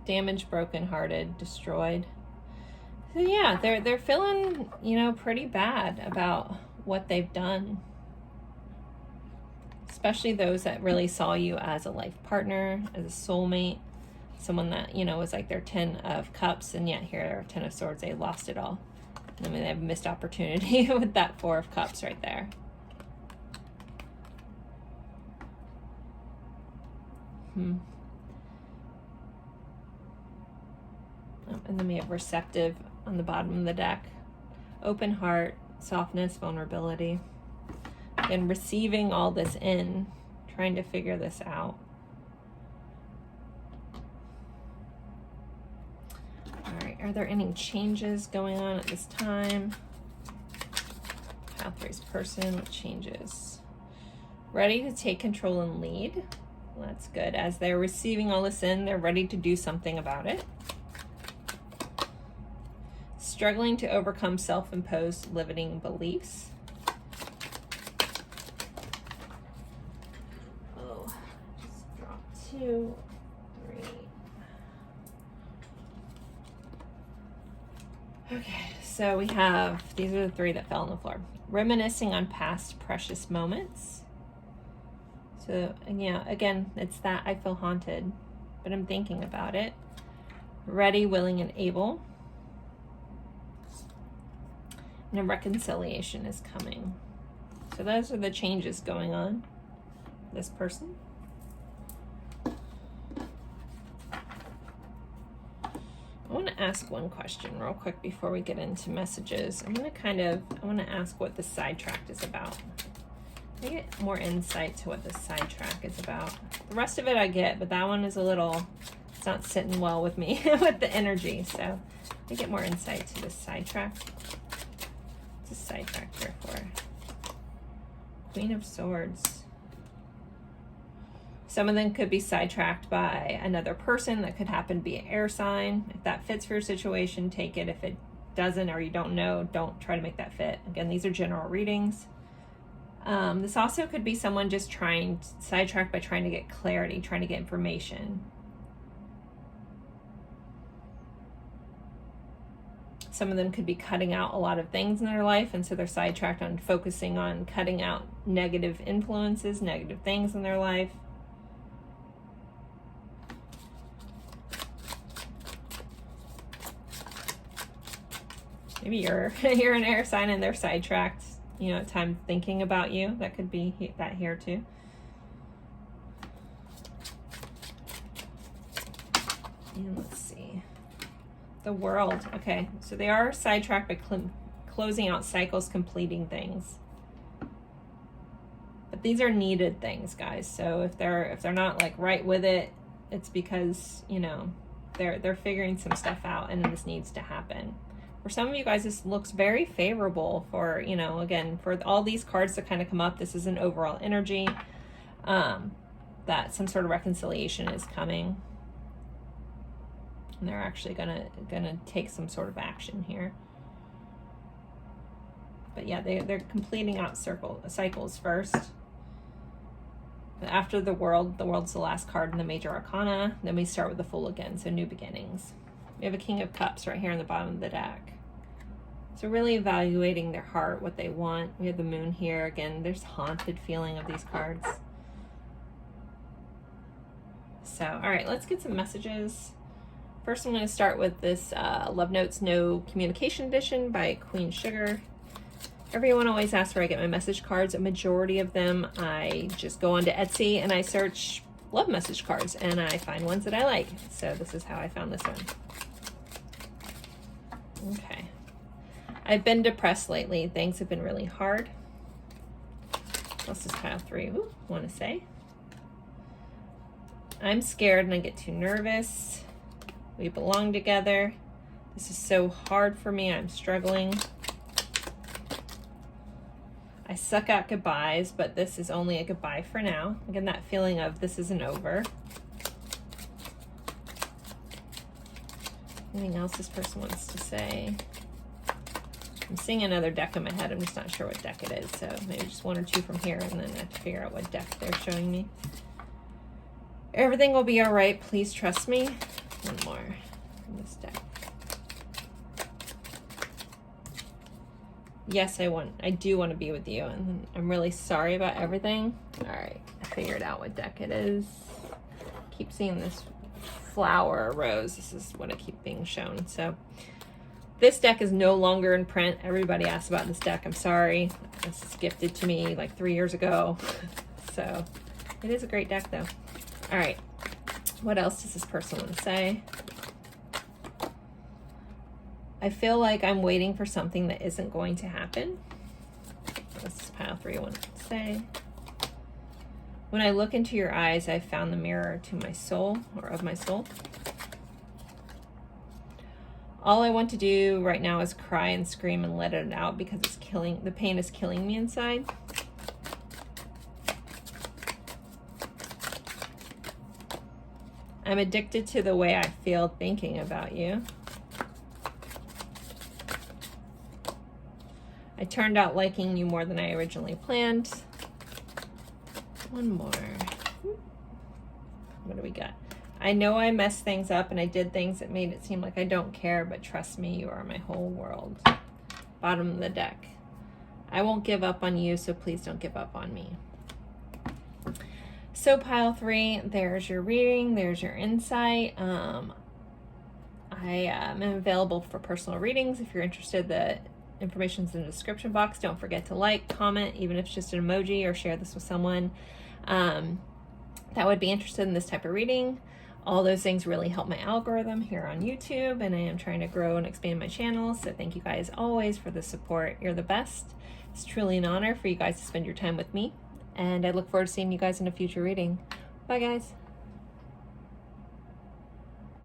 damaged, brokenhearted, destroyed. So yeah, they're feeling, you know, pretty bad about what they've done. Especially those that really saw you as a life partner, as a soulmate, someone that, you know, was like their 10 of Cups, and yet here, 10 of Swords, they lost it all. I mean, they have missed opportunity with that 4 of Cups right there. And then we have receptive on the bottom of the deck. Open heart, softness, vulnerability. And receiving all this in, trying to figure this out. All right, are there any changes going on at this time? Pathways person, what changes? Ready to take control and lead. Well, that's good. As they're receiving all this in, they're ready to do something about it. Struggling to overcome self-imposed limiting beliefs. Oh, just dropped 2, 3. Okay, so we have, these are the 3 that fell on the floor. Reminiscing on past precious moments. So, and yeah, again, it's that I feel haunted, but I'm thinking about it. Ready, willing, and able. And a reconciliation is coming. So those are the changes going on. This person. I want to ask one question real quick before we get into messages. I want to ask what the sidetrack is about. I get more insight to what the sidetrack is about. The rest of it I get, but that one is a little, it's not sitting well with me with the energy. So I get more insight to the sidetrack. What's the sidetrack here for? Queen of Swords. Some of them could be sidetracked by another person. That could happen to be an air sign. If that fits for your situation, take it. If it doesn't, or you don't know, don't try to make that fit. Again, these are general readings. This also could be someone just sidetracked by trying to get clarity, trying to get information. Some of them could be cutting out a lot of things in their life, and so they're sidetracked on focusing on cutting out negative influences, negative things in their life. Maybe you're an air sign and they're sidetracked, you know, at time thinking about you. That could be that here too. And let's see. The World. Okay, so they are sidetracked by closing out cycles, completing things. But these are needed things, guys. So if they're not like right with it, it's because, you know, they're figuring some stuff out, and this needs to happen. For some of you guys, this looks very favorable for, you know, again, for all these cards that kind of come up, this is an overall energy that some sort of reconciliation is coming. And they're actually gonna take some sort of action here. But yeah, they're completing out cycles first. But after the World's the last card in the Major Arcana. Then we start with the Fool again, so new beginnings. We have a King of Cups right here in the bottom of the deck. So really evaluating their heart, what they want. We have the Moon here. Again, there's haunted feeling of these cards. So, all right, let's get some messages. First, I'm going to start with this Love Notes No Communication Edition by Queen Sugar. Everyone always asks where I get my message cards. A majority of them, I just go onto Etsy and I search love message cards and I find ones that I like. So this is how I found this one. Okay. I've been depressed lately. Things have been really hard. Let's just pile 3. Ooh, want to say. I'm scared and I get too nervous. We belong together. This is so hard for me. I'm struggling. I suck at goodbyes, but this is only a goodbye for now. Again, that feeling of this isn't over. Anything else this person wants to say? I'm seeing another deck in my head. I'm just not sure what deck it is. So maybe just 1 or 2 from here, and then I have to figure out what deck they're showing me. Everything will be all right. Please trust me. 1 more from this deck. Yes, I do want to be with you, and I'm really sorry about everything. All right, I figured out what deck it is. Keep seeing this flower rose. This is what I keep being shown. So this deck is no longer in print. Everybody asks about this deck. I'm sorry. This is gifted to me like 3 years ago. So it is a great deck though. All right, what else does this person want to say? I feel like I'm waiting for something that isn't going to happen. Let's just pile 3 I want to say. When I look into your eyes, I found the mirror to my soul, or of my soul. All I want to do right now is cry and scream and let it out because the pain is killing me inside. I'm addicted to the way I feel thinking about you. I turned out liking you more than I originally planned. 1 more. What do we got? I know I messed things up and I did things that made it seem like I don't care, but trust me, you are my whole world. Bottom of the deck. I won't give up on you, so please don't give up on me. So pile 3, there's your reading, there's your insight. I am available for personal readings. If you're interested, the information's in the description box. Don't forget to like, comment, even if it's just an emoji, or share this with someone that would be interested in this type of reading. All those things really help my algorithm here on YouTube, and I am trying to grow and expand my channel. So thank you guys always for the support. You're the best. It's truly an honor for you guys to spend your time with me, and I look forward to seeing you guys in a future reading. Bye guys.